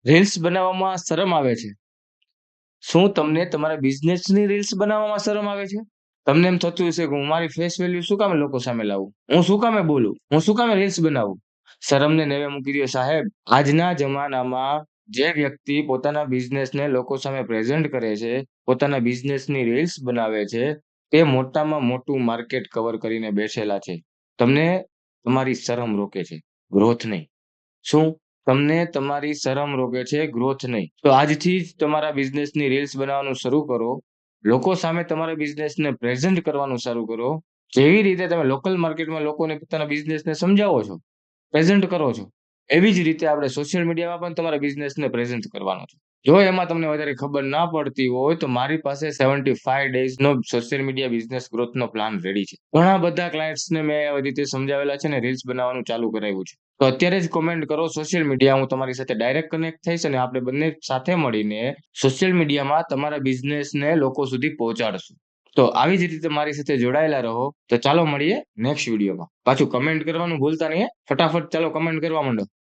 Reels બનાવવામાં શરમ આવે છે? શું તમને તમારા બિઝનેસની રીલ્સ બનાવવામાં શરમ આવે છે? તમને એમ થતું હશે કે હું મારી ફેસ વેલ્યુ શું કામે લોકો સામે લાવું? હું શું કામે બોલું? હું શું કામે રીલ્સ બનાવું? શરમને નેવે મૂકી દયો સાહેબ. આજના જમાનામાં જે વ્યક્તિ પોતાના બિઝનેસને લોકો સામે પ્રેઝન્ટ કરે છે, પોતાના બિઝનેસની રીલ્સ બનાવે છે, તે મોટામાં મોટું માર્કેટ કવર કરીને બેસેલા છે. તમને તમારી શરમ રોકે છે, ગ્રોથ નહીં. શું? તમને તમારી શરમ રોકે છે, ગ્રોથ નહીં. તો આજથી જ તમારા બિઝનેસની રીલ્સ બનાવવાનું શરૂ કરો. લોકો સામે તમારા બિઝનેસને પ્રેઝન્ટ કરવાનું શરૂ કરો. જેવી રીતે તમે લોકલ માર્કેટમાં લોકોને પોતાના બિઝનેસને સમજાવો છો, પ્રેઝન્ટ કરો છો, એવી જ રીતે આપણે સોશિયલ મીડિયામાં પણ તમારા બિઝનેસને પ્રેઝન્ટ કરવાનો છે. જો એમાં તમને વધારે ખબર ના પડતી હોય તો મારી પાસે 75 ડેઝનો સોશિયલ મીડિયા બિઝનેસ ગ્રોથનો પ્લાન રેડી છે. ઘણા બધા ક્લાયન્ટ્સને મેં આવી રીતે સમજાવેલા છે ને રીલ્સ બનાવવાનું ચાલુ કરાવ્યું છે. તો અત્યારે જ કોમેન્ટ કરો સોશિયલ મીડિયા, હું તમારી સાથે ડાયરેક્ટ કનેક્ટ થઈશ અને આપણે બંને સાથે મળીને સોશિયલ મીડિયામાં તમારા બિઝનેસને લોકો સુધી પહોંચાડશું. તો આવી જ રીતે મારી સાથે જોડાયેલા રહો. તો ચાલો મળીએ નેક્સ્ટ વિડીયોમાં. પાછું કમેન્ટ કરવાનું ભૂલતા નહીં હે. ફટાફટ ચાલો કમેન્ટ કરવા માંડો.